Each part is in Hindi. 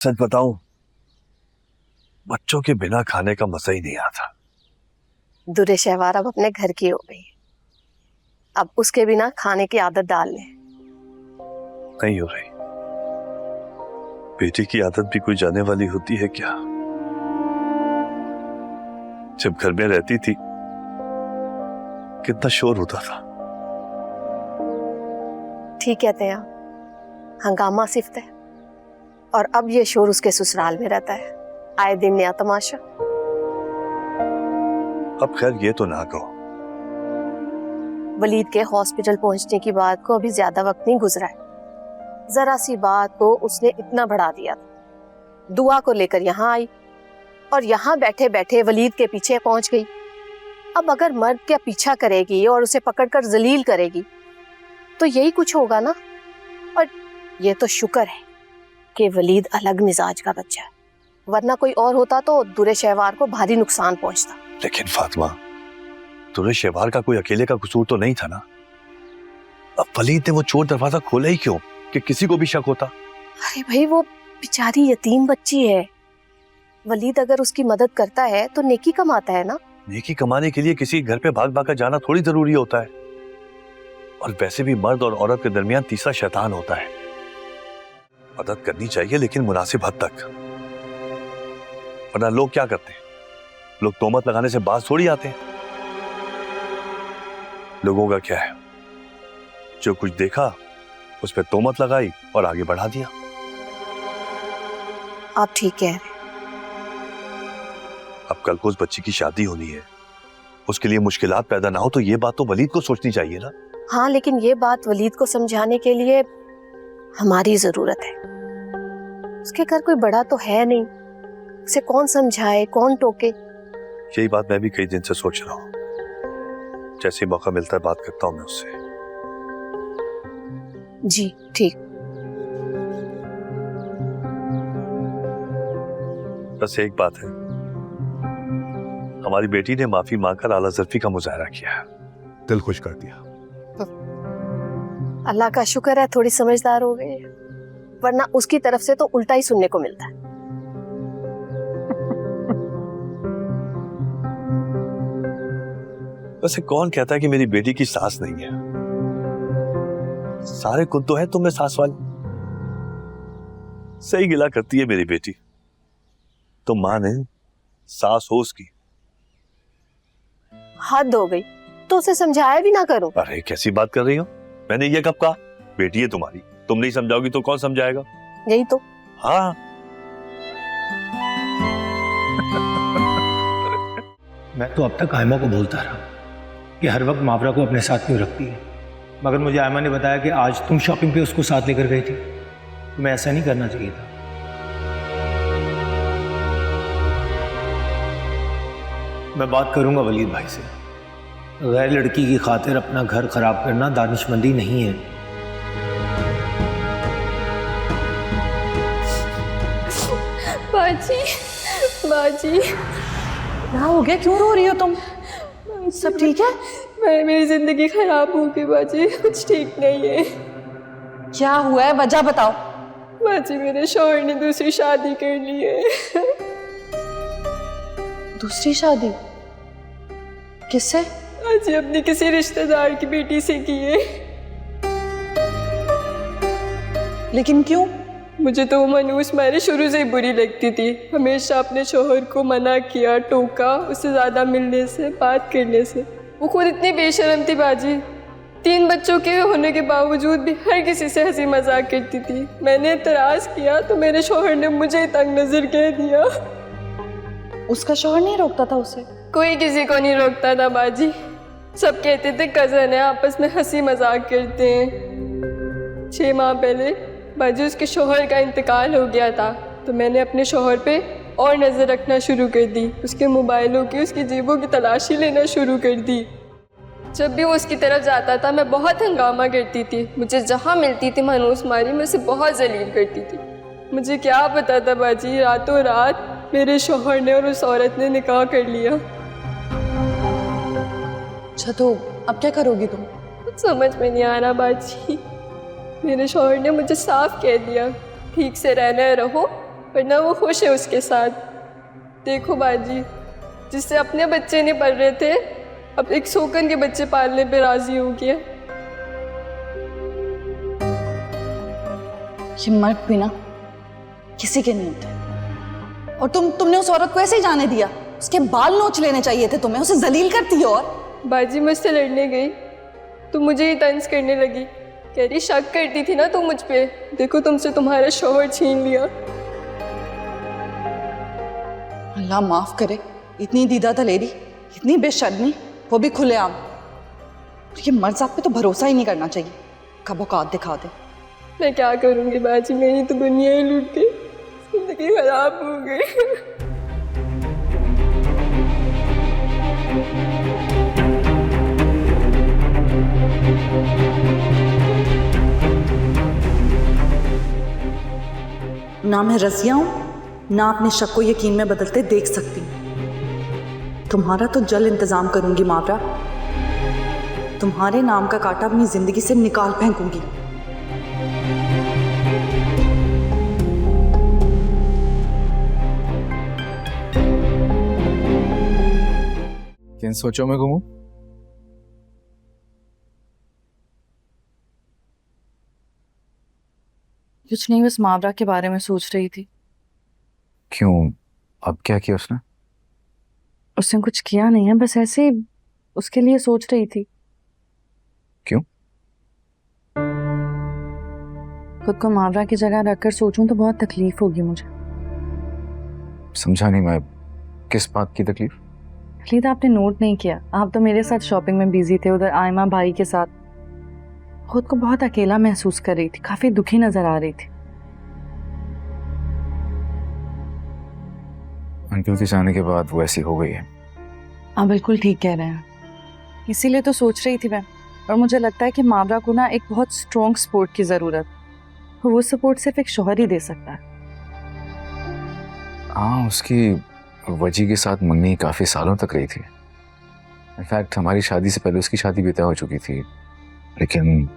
सच बताऊं, बच्चों के बिना खाने का मजा ही नहीं आता। दुरे शहवार अब अपने घर की हो गई, अब उसके बिना खाने की आदत डाल ले। नहीं हो रही। बेटी की आदत भी कोई जाने वाली होती है क्या? जब घर में रहती थी कितना शोर होता था। ठीक कहते हैं, हंगामा सिफ्त है। और अब ये शोर उसके ससुराल में रहता है, आए दिन नया तमाशा। अब खैर ये तो ना कहो। वलीद के हॉस्पिटल पहुंचने की बात को अभी ज्यादा वक्त नहीं गुजरा है, जरा सी बात को उसने इतना बढ़ा दिया था। दुआ को लेकर यहाँ आई और यहाँ बैठे बैठे वलीद के पीछे पहुंच गई। अब अगर मर्द का पीछा करेगी और उसे पकड़कर जलील करेगी तो यही कुछ होगा ना। और ये तो शुक्र है कि वलीद अलग मिजाज का बच्चा है, वरना कोई और होता तो दुरे शहवार को भारी नुकसान पहुंचता। लेकिन फातिमा, दुरे शहवार का कोई अकेले का कसूर तो नहीं था ना। अब वलीद ने वो चोर दरवाजा खोला ही क्यों कि किसी को भी शक होता? अरे भाई, वो बेचारी यतीम बच्ची है। वलीद अगर उसकी मदद करता है तो नेकी कमाता है ना। नेकी कमाने के लिए किसी घर पे भाग भाग कर जाना थोड़ी जरूरी होता है। और वैसे भी मर्द और औरत के दरमियान तीसरा शैतान होता है। मदद करनी चाहिए लेकिन मुनासिब हद तक, वरना लोग क्या करते हैं? लोग तोहमत लगाने से बाज थोड़ी आते हैं। लोगों का क्या है, जो कुछ देखा उस पर तोहमत लगाई और आगे बढ़ा दिया। आप ठीक कह रहे हैं। अब कल को उस बच्ची की शादी होनी है, उसके लिए मुश्किलात पैदा ना हो तो ये बात तो वलीद को सोचनी चाहिए ना। हाँ, लेकिन ये बात वलीद को समझाने के लिए हमारी जरूरत है। उसके घर कोई बड़ा तो है नहीं, उसे कौन समझाए, कौन टोके। यही बात मैं भी कई दिन से सोच रहा हूँ। जैसे ही मौका मिलता है बात करता हूँ मैं उससे। जी ठीक। बस एक बात है, हमारी बेटी ने माफी मांगकर आला ज़र्फी का मुजाहरा किया है। दिल खुश कर दिया। अल्लाह का शुक्र है थोड़ी समझदार हो गई, वरना उसकी तरफ से तो उल्टा ही सुनने को मिलता है। वैसे कौन कहता है कि मेरी बेटी की सास नहीं है? सारे खुद तो है तुम में सास वाली। सही गिला करती है मेरी बेटी। तो मां ने सास हो उसकी। हद हो गई, तो उसे समझाया भी ना करो। अरे कैसी बात कर रही हो? मैंने ये कब कहा? बेटी है तुम्हारी, तुम नहीं समझाओगी तो कौन समझाएगा? यही तो। हाँ। मैं तो अब तक आयमा को बोलता रहा कि हर वक्त मावरा को अपने साथ क्यों रखती है, मगर मुझे आयमा ने बताया कि आज तुम शॉपिंग पे उसको साथ लेकर गई थी। तुम्हें ऐसा नहीं करना चाहिए था। मैं बात करूंगा वलीद भाई से। गैर लड़की की खातिर अपना घर खराब करना दानिशमंदी नहीं है। बाजी, बाजी, क्या हो गया? क्यों रो रही हो तुम? सब ठीक है? मेरी जिंदगी खराब हो गई बाजी, कुछ ठीक नहीं है। क्या हुआ है, वजह बताओ। बाजी, मेरे शौहर ने दूसरी शादी कर ली है। दूसरी शादी? किससे? बाजी, अपनी किसी रिश्तेदार की बेटी से की है। लेकिन क्यों? मुझे तो वो मनूस मारे शुरू से ही बुरी लगती थी। हमेशा अपने शौहर को मना किया, टोका, उससे ज़्यादा मिलने से, बात करने से। वो खुद इतनी बेशर्म थी बाजी, 3 बच्चों के होने के बावजूद भी हर किसी से हंसी मजाक करती थी। मैंने इतराज़ किया तो मेरे शौहर ने मुझे तंग नज़र कह दिया। उसका शौहर नहीं रोकता था उसे? कोई किसी को नहीं रोकता था बाजी। सब कहते थे कज़न है, आपस में हंसी मजाक करते हैं। 6 माह पहले बाजी उसके शौहर का इंतकाल हो गया था, तो मैंने अपने शौहर पे और नज़र रखना शुरू कर दी। उसके मोबाइलों की, उसकी जेबों की तलाशी लेना शुरू कर दी। जब भी वो उसकी तरफ जाता था मैं बहुत हंगामा करती थी। मुझे जहाँ मिलती थी मनूस मारी, मैं उसे बहुत जलील करती थी। मुझे क्या पता था बाजी, रातों रात मेरे शौहर ने और उस औरत ने निकाह कर लिया। अच्छा, तो अब क्या करोगी तुम? कुछ समझ में नहीं आ रहा बाजी। मेरे शौहर ने मुझे साफ कह दिया, ठीक से रहना रहो, वरना वो खुश है उसके साथ। देखो बाजी, जिससे अपने बच्चे नहीं पल रहे थे, अब एक शोकन के बच्चे पालने पे राजी हो गया। ये मर्द भी ना किसी के नहीं होते। और तुमने उस औरत को ऐसे ही जाने दिया? उसके बाल नोच लेने चाहिए थे तुम्हें, उसे जलील करती हो। और बाजी मुझसे लड़ने गई तो मुझे ही तंज करने लगी, कह रही शक करती थी ना तुम मुझ पे, देखो तुमसे तुम्हारा शौहर छीन लिया। अल्लाह माफ करे, इतनी दीदा दलेरी, इतनी बेशर्मी, वो भी खुलेआम। ये मर्द साहब पे तो भरोसा ही नहीं करना चाहिए, कब औकात दिखा दे। मैं क्या करूंगी बाजी, मेरी तो दुनिया ही लूट गई, जिंदगी खराब हो गई। ना मैं रजिया हूं, ना अपने शक को यकीन में बदलते देख सकती हूं। तुम्हारा तो जल इंतजाम करूंगी मावरा, तुम्हारे नाम का कांटा अपनी जिंदगी से निकाल फेंकूंगी। किन सोचों में घूमूं? कुछ नहीं, बस मावरा के बारे में सोच रही थी। क्यों, अब क्या किया उसने? उसने कुछ किया नहीं है, बस ऐसे ही उसके लिए सोच रही थी। क्यों? खुद को मावरा की जगह रखकर सोचूं तो बहुत तकलीफ होगी मुझे। समझा नहीं मैं, किस बात की तकलीफ? तकलीफ आपने नोट नहीं किया, आप तो मेरे साथ शॉपिंग में बिजी थे, उधर आयमा भाई के साथ। खुद को बहुत अकेला महसूस कर रही थी, काफी दुखी नजर आ रही थी। अंकल के जाने के बाद वो ऐसी हो गई है। आप बिल्कुल ठीक कह रहे हैं, इसीलिए तो सोच रही थी मैं। और मुझे लगता है कि मावरा को ना एक बहुत स्ट्रॉन्ग सपोर्ट की जरूरत, वो सपोर्ट सिर्फ एक शौहर ही दे सकता है। हाँ, उसकी वजी के साथ मुन्नी काफी सालों तक रही थी। इनफैक्ट हमारी शादी से पहले उसकी शादी भी तय हो चुकी थी, लेकिन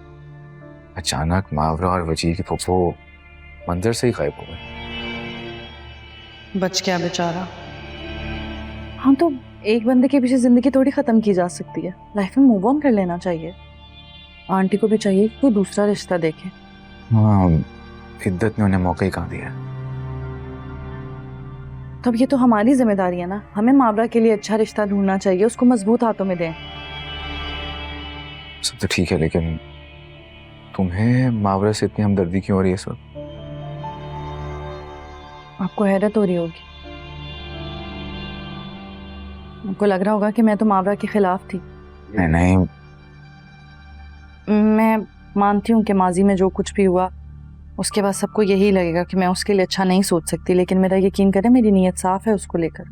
अचानक मावरा और वजी की फुफ्फो मंदिर से ही गायब हो गए। बच गया बेचारा। हाँ, तो एक बंदे के पीछे जिंदगी थोड़ी खत्म की जा सकती है, लाइफ में मूव ऑन कर लेना चाहिए। आंटी को भी चाहिए कि कोई दूसरा रिश्ता देखे। हाँ, इद्दत ने उन्हें मौका ही कहाँ दिया। तब ये तो हमारी जिम्मेदारी है ना, हमें मावरा के लिए अच्छा रिश्ता ढूंढना चाहिए, उसको मजबूत हाथों में दें। सब तो ठीक है, लेकिन तुम्हें मावरा से इतनी हमदर्दी क्यों हो रही है इस वक्त? आपको हैरत हो रही होगी, आपको लग रहा होगा कि मैं तो मावरा के खिलाफ थी। नहीं, मैं मानती हूँ कि माजी में जो कुछ भी हुआ उसके बाद सबको यही लगेगा कि मैं उसके लिए अच्छा नहीं सोच सकती, लेकिन मेरा यकीन करें मेरी नीयत साफ है उसको लेकर।